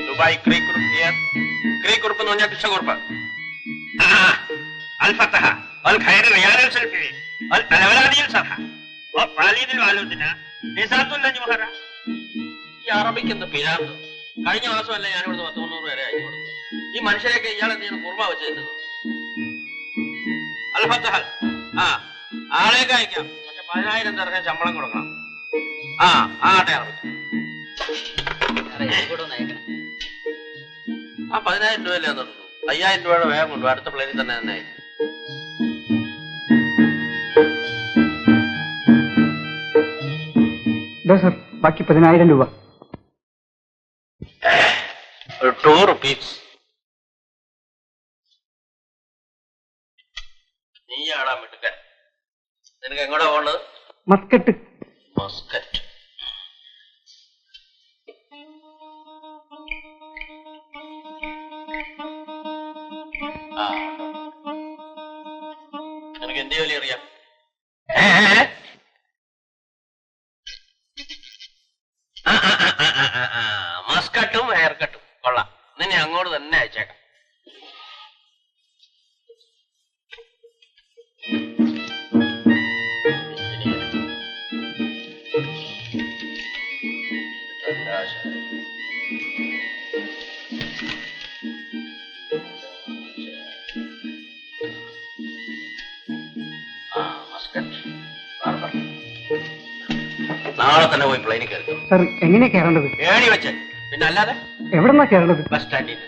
Dubai creek കുറിപ്പ് എന്ന് പറഞ്ഞാൽ കൃഷ്ണകുറിപ്പ്. അൽ ഫത്തഹ അൽ ഖൈർ റിയാൽ സൽഫി അൽ അലവലാദിൽ സഹ വാലിദിൽ വാലുദിന നിസാത്തുൽ ജുഹറ. ഈ അറബിക്ക് എന്ത് പിരാന്ത്. കഴിഞ്ഞ മാസമല്ല ഞാൻ ഇവിടുന്ന് 100 വരെ അയച്ചു കൊടുത്തു. ഈ മനുഷ്യരെയൊക്കെ ഇയാളെ ഞാൻ കുർബ വെച്ച് തരുന്നു. അൽ ഫത്തഹ ആളേക്ക് അയക്കാം, പക്ഷെ 10,000 തരക്കാൻ ശമ്പളം കൊടുക്കണം. ആട്ടെ അറബിക്ക് 10,000 രൂപയല്ലേ തന്നുള്ളൂ. 5,000 രൂപയുടെ വേഗം കൊണ്ടു. അടുത്ത പ്ലെയിനിൽ തന്നെ അയക്കും. സർ, ബാക്കി 10,000 രൂപ. 2 rupees. നീയാടാ മിടുക്കൻ. നിനക്ക് എങ്ങോട്ടാ പോകേണ്ടത്? മസ്കറ്റ്. മസ്കറ്റ്. നിനക്ക് എന്ത് ജോലി അറിയാം? മസ്കട്ടും ഹെയർ കട്ടും കൊള്ളാം. നിന്നെ അങ്ങോട്ട് തന്നെ അയച്ചേക്കാം. നാളെ തന്നെ പോയി പ്ലെയിനിൽ കയറി. സർ, എങ്ങനെയാ കയറേണ്ടത്? ഏണി വെച്ച്. പിന്നെ അല്ലാതെ എവിടെന്നാ കയറേണ്ടത്? ബസ് സ്റ്റാൻഡിൽ.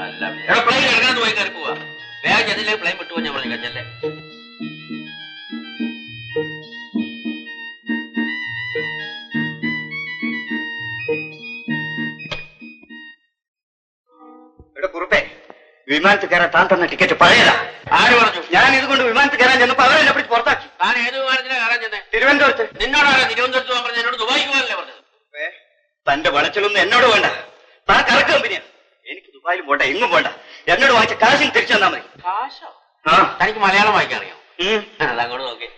അല്ല, പ്ലെയിൻ എടുക്കാന്ന് പോയി കയറി പോവാ. വേഗം ചെന്നില്ലേ പ്ലെയിൻ വിട്ടുപോ. ഞാൻ പറഞ്ഞു കച്ചല്ലേ. കുറുപ്പേ, വിമാനത്തിൽ കയറാൻ താൻ തന്ന ടിക്കറ്റ് പഴയതാ. ആര് പറഞ്ഞു? ഞാൻ ഇതുകൊണ്ട് വിമാനത്തിൽ കയറാൻ ചെന്നപ്പോ അവരെന്നെ പിടിച്ച് പുറത്താക്കി. താൻ ഏത് വിമാനത്തിനാ കയറാൻ ചെന്നേ? തിരുവനന്തപുരത്ത്. നിന്നോടാണ് തിരുവനന്തപുരത്ത് പോകാൻ പറഞ്ഞത്? എന്നോട് ദുബായിക്ക് പോകാനല്ലേ പറഞ്ഞത്? തന്റെ വളച്ചിലൊന്നും എന്നോട് വേണ്ട. താൻ കറക്ക് കമ്പനിയാ. എനിക്ക് ദുബായിലും പോണ്ട, എങ്ങും പോണ്ട. എന്നോട് വാങ്ങിച്ച കാശിന് തിരിച്ചു തന്നാ മതി. കാശോ? തനിക്ക് മലയാളം വായിക്കാൻ അറിയാം? അതങ്ങോട്ട് നോക്കി.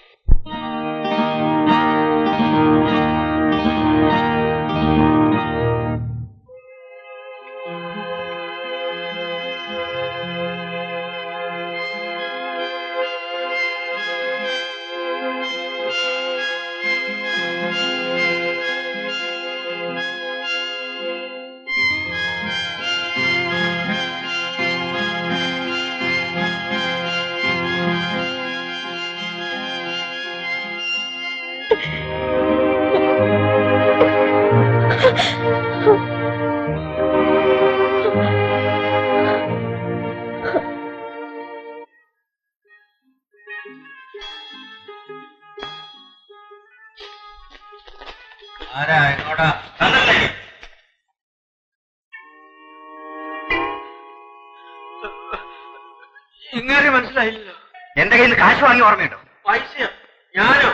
ആരാ എങ്ങോട്ടാ? ഇങ്ങനെ മനസ്സിലായില്ലോ. എന്റെ കയ്യിൽ നിന്ന് കാശ് വാങ്ങി ഓർമ്മയുണ്ടോ? പൈസയോ? ഞാനോ?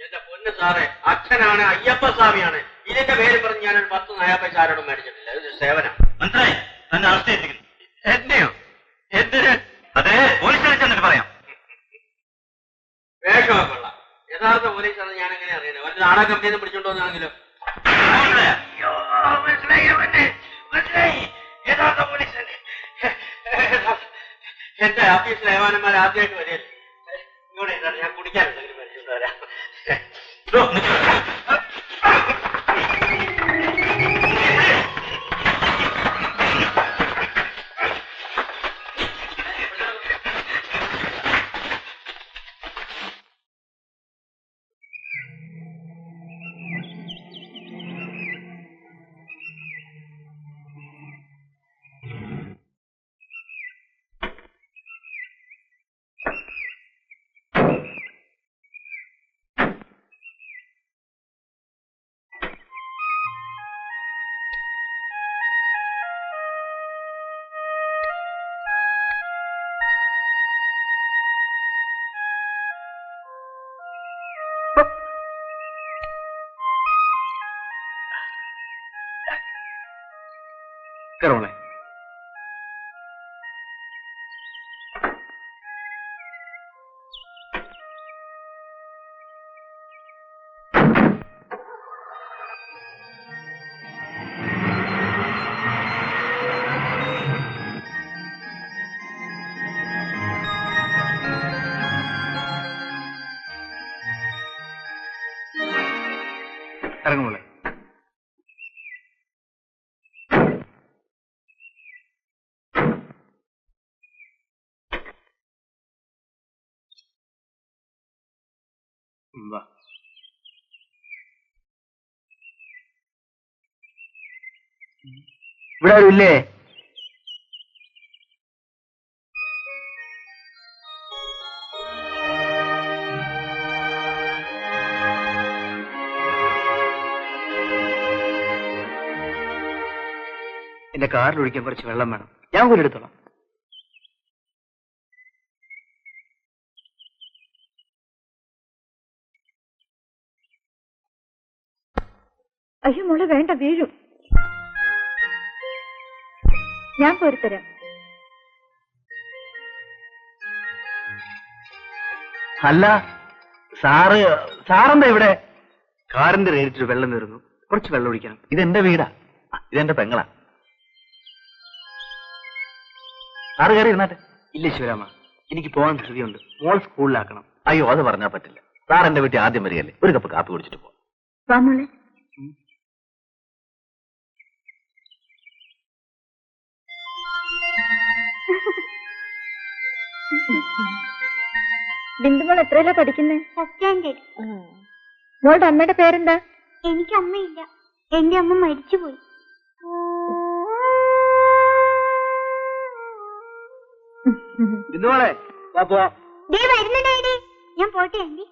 എന്റെ പൊന്ന് സാറേ, അച്ഛനാണ്, അയ്യപ്പസ്വാമിയാണ്. ഇതിന്റെ പേര് പറഞ്ഞ് ഞാനൊരു 10 നയാ പൈസ ആരോടും മേടിച്ചിട്ടില്ല. ഇത് സേവനം. മനസ്സിലായി? തന്നെ അവസ്ഥ എത്തിക്കുന്നു. എന്നെയോ? എന്തിന്? അതെ, പോലീസിനെ ചെന്നിട്ട് പറയാം. വേഷമൊക്കെ കൊള്ളാം. യഥാർത്ഥ പോലീസാണ് ഞാൻ എങ്ങനെ അറിയുന്നത്? വല്ല നാടക കമ്പനിയിൽ നിന്ന് പിടിച്ചോണ്ട് വന്നാണെങ്കിലോ? യഥാർത്ഥ പോലീസ് എന്റെ ഓഫീസിലെ ഏവാനന്മാർ ആദ്യമായിട്ട് വരികയല്ലേ. ഇങ്ങോട്ട് എന്താണ്? ഞാൻ കുടിക്കാനുണ്ടെങ്കിലും മേടിച്ചോണ്ട് വരാം. കയറോളെ. ഇവിടെ ആരും ഇല്ലേ? എന്റെ കാറിൽ ഒഴിക്കാൻ കുറച്ച് വെള്ളം വേണം. ഞാൻ പോലും എടുത്തോളാം. അയ്യോ മോളെ വേണ്ട, വീഴും. ഞാൻ പോരുത്തരാം. അല്ല സാറെന്താ ഇവിടെ? കാറിന്റെ റേറ്റിൽ വെള്ളം തീർന്നു, കുറച്ച് വെള്ളം ഒഴിക്കണം. ഇതെന്റെ വീടാ, ഇതെന്റെ പെങ്ങളാ. സാറ് കയറി ഇരുന്നാട്ടെ. ഇല്ല ശിവരാമ, എനിക്ക് പോകാൻ ധൃതിയുണ്ട്. മോൾ സ്കൂളിലാക്കണം. അയ്യോ, അത് പറഞ്ഞാൽ പറ്റില്ല. സാർ എന്റെ വീട്ടിൽ ആദ്യം വരികയല്ലേ, ഒരു കപ്പ് കാപ്പി കുടിച്ചിട്ട് പോവാം. വാ മോളെ. ബിന്ദുമോൾ എത്രയല്ല പഠിക്കുന്നേ? First standard. മോളുടെ അമ്മയുടെ പേരെന്താ? എനിക്ക് അമ്മയില്ല, എന്റെ അമ്മ മരിച്ചുപോയി. ബിന്ദുമോളെ ദേ വരുന്നു ഡാഡി. ഞാൻ പോട്ടെ ആന്റി.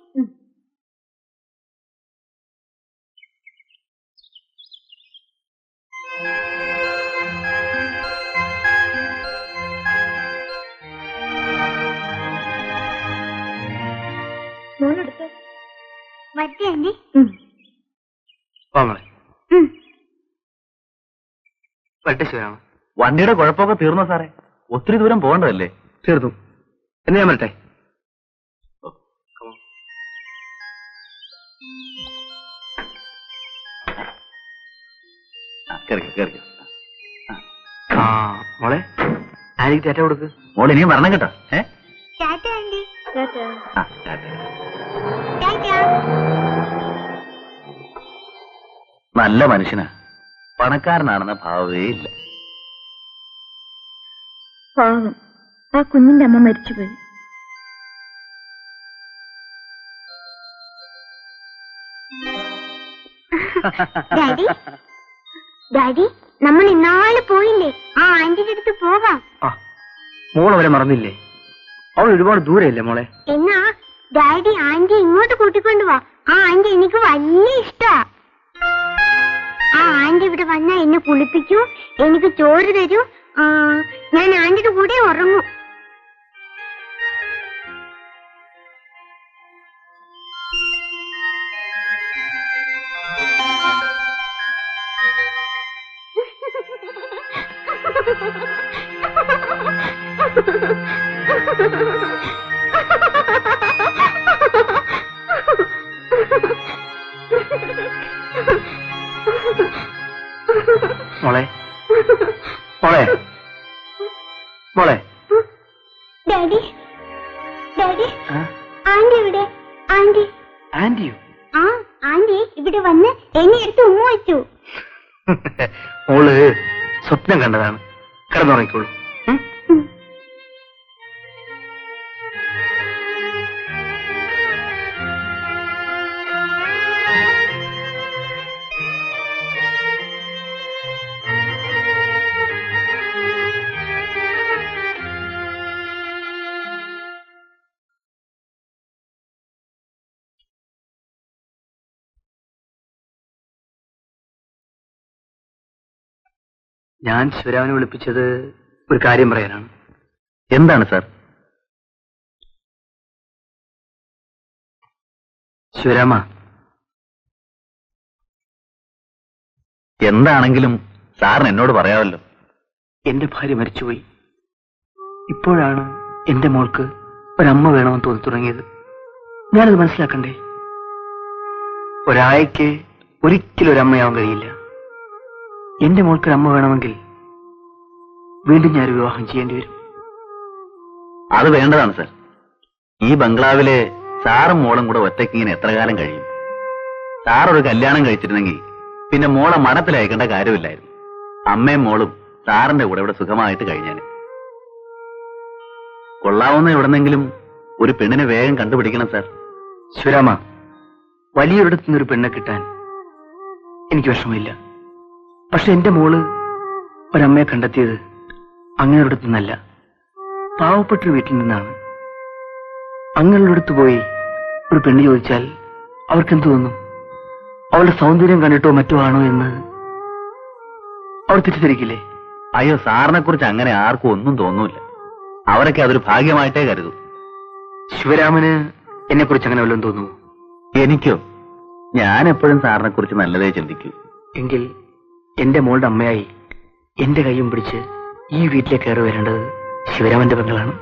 മോളെടുത്തോ. വരട്ടെ ആന്റി. വരട്ടെ ശിവരാമ. വണ്ടിയുടെ കുഴപ്പമൊക്കെ തീർന്നോ സാറേ? ഒത്തിരി ദൂരം പോകേണ്ടതല്ലേ? തീർന്നു. എന്ന് ഞാൻ വരട്ടെ. മോളെ ആനിക്ക് ടാറ്റ കൊടുക്ക്. മോളെ ഇനിയും വരണം കേട്ടോ. ടാറ്റ ആന്റി. നല്ല മനുഷ്യനാ, പണക്കാരനാണെന്ന ഭാവമേ ഇല്ല. പാവം, ആ കുഞ്ഞിന്റെ അമ്മ മരിച്ചുപോയി. ഡാഡി, ഡാഡി, നമ്മൾ ഇന്നാള് പോയില്ലേ, ആ ആന്റിയുടെ അടുത്ത് പോകാം. മോൾ അവരെ മറന്നില്ലേ? അവൾ ഒരുപാട് ദൂരെയല്ലേ മോളെ? എന്നാ ഡാഡി ആന്റി ഇങ്ങോട്ട് കൂട്ടിക്കൊണ്ടുപോവാ. ആ ആന്റി എനിക്ക് വലിയ ഇഷ്ടാ. ആ ആന്റി ഇവിടെ വന്നാ എന്നെ കുളിപ്പിക്കൂ, എനിക്ക് ചോറ് തരൂ. ഞാൻ ആന്റിയുടെ കൂടെ ഉറങ്ങും. മോളെ മോളെ മോളെ. ഡാഡി, ഡാഡി, ആന്റി ഇവിടെ. ആന്റി. ആന്റിയോ? ആ ആന്റി ഇവിടെ വന്ന് എന്നെ എടുത്ത് ഉമ്മ വെച്ചു. മോള് സ്വപ്നം കണ്ടതാണ്. കിടന്നുറങ്ങിക്കോളൂ. ഞാൻ ശിവരാമനെ വിളിപ്പിച്ചത് ഒരു കാര്യം പറയാനാണ്. എന്താണ് സാർ? ശിവരാമ, എന്താണെങ്കിലും സാറിന് എന്നോട് പറയാമല്ലോ. എന്റെ ഭാര്യ മരിച്ചുപോയി. ഇപ്പോഴാണ് എന്റെ മോൾക്ക് ഒരമ്മ വേണമെന്ന് തോന്നി തുടങ്ങിയത്. ഞാനത് മനസ്സിലാക്കണ്ടേ? ഒരായക്ക് ഒരിക്കലും ഒരമ്മയാവാൻ കഴിയില്ല. എന്റെ മോൾക്ക് അമ്മ വേണമെങ്കിൽ വീണ്ടും ഞാൻ വിവാഹം ചെയ്യേണ്ടി വരും. അത് വേണ്ടതാണ് സാർ. ഈ ബംഗ്ലാവിലെ സാറും മോളും കൂടെ ഒറ്റയ്ക്ക് ഇങ്ങനെ എത്ര കാലം കഴിയും? സാർ ഒരു കല്യാണം കഴിച്ചിരുന്നെങ്കിൽ പിന്നെ മോളെ മഠത്തിലയക്കേണ്ട കാര്യമില്ലായിരുന്നു. അമ്മയും മോളും സാറിന്റെ കൂടെ ഇവിടെ സുഖമായിട്ട് കഴിഞ്ഞാന്. കൊള്ളാവുന്ന എവിടെന്നെങ്കിലും ഒരു പെണ്ണിനെ വേഗം കണ്ടുപിടിക്കണം സാർ. ശിവരാമ, വലിയൊരിടത്തു നിന്നൊരു പെണ്ണെ കിട്ടാൻ എനിക്ക് വിഷമമില്ല. പക്ഷെ എന്റെ മോള് ഒരമ്മയെ കണ്ടെത്തിയത് അങ്ങനെ ഒരിടത്തു നിന്നല്ല, പാവപ്പെട്ടൊരു വീട്ടിൽ നിന്നാണ്. അങ്ങനെയുള്ള അടുത്ത് പോയി ഒരു പെണ്ണ് ചോദിച്ചാൽ അവർക്കെന്ത് തോന്നും? അവളുടെ സൗന്ദര്യം കണ്ടിട്ടോ മറ്റോ ആണോ എന്ന് അവർ തെറ്റിദ്ധരിക്കില്ലേ? അയ്യോ, സാറിനെ കുറിച്ച് അങ്ങനെ ആർക്കും ഒന്നും തോന്നൂല. അവരൊക്കെ അതൊരു ഭാഗ്യമായിട്ടേ കരുതൂ. ശിവരാമന് എന്നെ കുറിച്ച് അങ്ങനെ വല്ലതും തോന്നുമോ? എനിക്കോ? ഞാൻ എപ്പോഴും സാറിനെ കുറിച്ച് നല്ലതേ ചിന്തിക്കൂ. എങ്കിൽ എന്റെ മോളുടെ അമ്മയായി എന്റെ കൈയും പിടിച്ച് ഈ വീട്ടിലേക്ക് കയറി വരേണ്ടത് ശിവരാമന്റെ പെങ്ങളാണ്.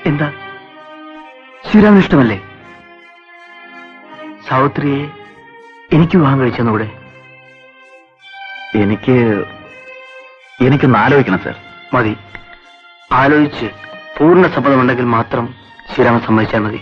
എന്താ, ശിവരാമന് ഇഷ്ടമല്ലേ? സാവിത്രിയെ എനിക്ക് വിവാഹം കഴിച്ചെന്നൂടെ? എനിക്കൊന്ന് ആലോചിക്കണം സാർ. മതി, ആലോചിച്ച് പൂർണ്ണ സമ്മതമുണ്ടെങ്കിൽ മാത്രം ശിവരാമൻ സമ്മതിച്ചാൽ മതി.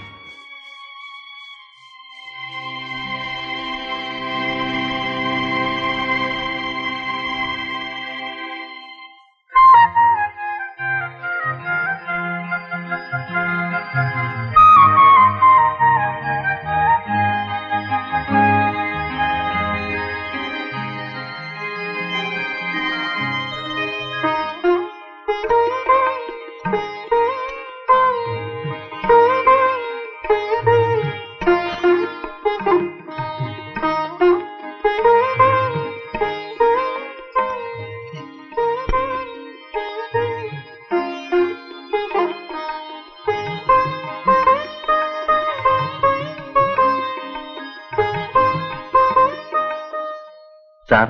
സാർ,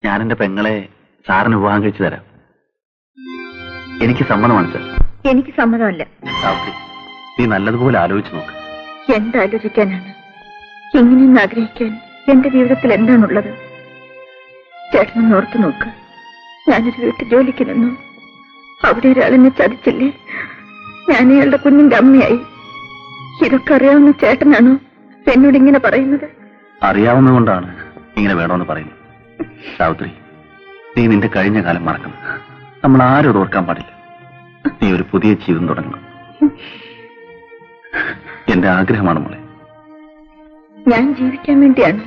ഞാൻ എന്റെ പെങ്ങളെ സാറിന് വിവാഹം കഴിച്ചു തരാം. എനിക്ക് സമ്മതമാണ് സാർ. എനിക്ക് സമ്മതമല്ല. സാവിത്രി, നീ നല്ലതുപോലെ ആലോചിച്ച് നോക്ക്. എന്താലോചിക്കാനാണ്? ഇങ്ങനെയൊന്ന് ആഗ്രഹിക്കാൻ എന്റെ ജീവിതത്തിൽ എന്താണുള്ളത്? ചേട്ടനൊന്ന് ഓർത്തു നോക്ക്. ഞാനൊരു വീട്ടിൽ ജോലിക്ക് നിന്നു. അവിടെ ഒരാളെന്നെ ചതിച്ചില്ലേ? ഞാൻ അയാളുടെ കുഞ്ഞിന്റെ അമ്മയായി. ഇതൊക്കെ അറിയാവുന്ന ചേട്ടനാണോ എന്നോട് ഇങ്ങനെ പറയുന്നത്? അറിയാവുന്നതുകൊണ്ടാണ് ഇങ്ങനെ വേണമെന്ന് പറയുന്നത്. സാവിത്രി, നീ നിന്റെ കഴിഞ്ഞ കാലം മറക്കണം. നമ്മൾ ആരോട് ഓർക്കാൻ പാടില്ല. നീ ഒരു പുതിയ ജീവിതം തുടങ്ങണം. എന്റെ ആഗ്രഹമാണ് മോളെ. ഞാൻ ജീവിക്കാൻ വേണ്ടിയാണ്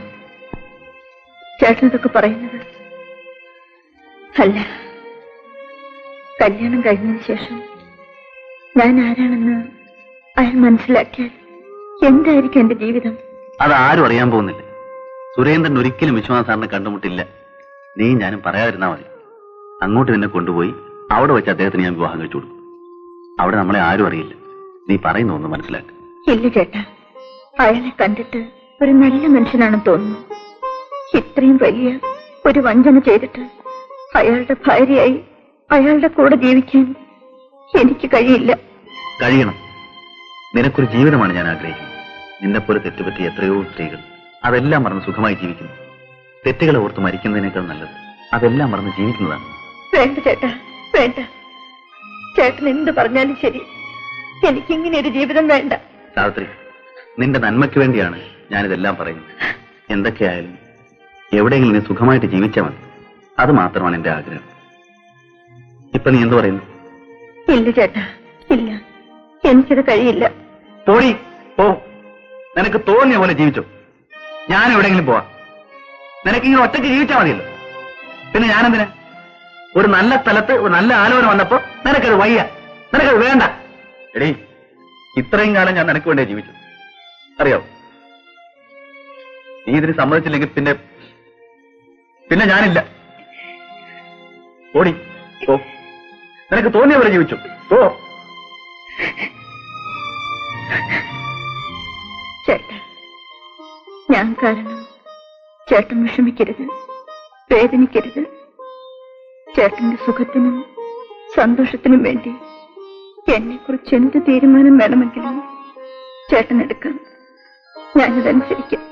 ചേട്ടൻ ഇതൊക്കെ പറയുന്നത്? അല്ല, കല്യാണം കഴിഞ്ഞതിന് ശേഷം ഞാൻ ആരാണെന്ന് അയാൾ മനസ്സിലാക്കിയാൽ എന്തായിരിക്കും എന്റെ ജീവിതം? അതാരും അറിയാൻ പോകുന്നില്ല. സുരേന്ദ്രൻ ഒരിക്കലും വിശ്വനാഥ് സാറിനെ കണ്ടുമുട്ടില്ല. നീ ഞാനും പറയാതിരുന്നാ മതി. അങ്ങോട്ട് നിന്നെ കൊണ്ടുപോയി അവിടെ വെച്ച് അദ്ദേഹത്തിന് ഞാൻ വിവാഹം കഴിച്ചു കൊടുക്കും. അവിടെ നമ്മളെ ആരും അറിയില്ല. നീ പറയുന്ന ഒന്ന് മനസ്സിലാക്കുക. ഇല്ല ചേട്ടാ, അയാളെ കണ്ടിട്ട് ഒരു നല്ല മനുഷ്യനാണെന്ന് തോന്നുന്നു. ഇത്രയും വലിയ ഒരു വഞ്ചന ചെയ്തിട്ട് അയാളുടെ ഭാര്യയായി അയാളുടെ കൂടെ ജീവിക്കാൻ എനിക്ക് കഴിയില്ല. കഴിയണം. നിനക്കൊരു ജീവിതമാണ് ഞാൻ ആഗ്രഹിക്കുന്നത്. നിന്നെപ്പോലെ തെറ്റുപറ്റി എത്രയോ സ്ത്രീകൾ അതെല്ലാം മറന്ന് സുഖമായി ജീവിക്കുന്നു. തെറ്റുകളെ ഓർത്ത് മരിക്കുന്നതിനേക്കാൾ നല്ലത് അതെല്ലാം മറന്ന് ജീവിക്കുന്നതാണ്. വേണ്ട ചേട്ടാ, വേണ്ട. ചേട്ടൻ എന്ത് പറഞ്ഞാലും ശരി, എനിക്കിങ്ങനെ ഒരു ജീവിതം വേണ്ട. സാവിത്രി, നിന്റെ നന്മയ്ക്ക് വേണ്ടിയാണ് ഞാനിതെല്ലാം പറയുന്നത്. എന്തൊക്കെയായാലും എവിടെയെങ്കിലും നീ സുഖമായിട്ട് ജീവിച്ചാൽ മതി. അത് മാത്രമാണ് എന്റെ ആഗ്രഹം. ഇപ്പൊ നീ എന്ത് പറയുന്നു? ഇല്ല ചേട്ടാ, ഇല്ല, എനിക്കത് കഴിയില്ല. പോയി പോ. നിനക്ക് തോന്നിയ പോലെ ജീവിച്ചോ. ഞാൻ എവിടെയെങ്കിലും പോവാ. നിനക്കിങ്ങനെ ഒറ്റയ്ക്ക് ജീവിച്ചാൽ മതിയല്ലോ. പിന്നെ ഞാനെന്തിനാ? ഒരു നല്ല സ്ഥലത്ത് ഒരു നല്ല ആലോചന വന്നപ്പോ നിനക്കത് വയ്യ, നിനക്കത് വേണ്ട. എടീ, ഇത്രയും കാലം ഞാൻ നിനക്ക് വേണ്ടിയാ ജീവിച്ചു, അറിയാവോ? നീ ഇതിന് സമ്മതിച്ചില്ലെങ്കിൽ പിന്നെ ഞാനില്ല. ഓടി പോ. നിനക്ക് തോന്നിയ പോലെ ജീവിച്ചു പോ. ചേട്ടാ, ഞാൻ കാരണം ചേട്ടൻ വിഷമിക്കരുത്, വേദനിക്കരുത്. ചേട്ടന്റെ സുഖത്തിനും സന്തോഷത്തിനും വേണ്ടി എന്നെക്കുറിച്ച് എന്ത് തീരുമാനം വേണമെങ്കിലും ചേട്ടൻ എടുക്കാം. ഞാനിതനുസരിക്കാം.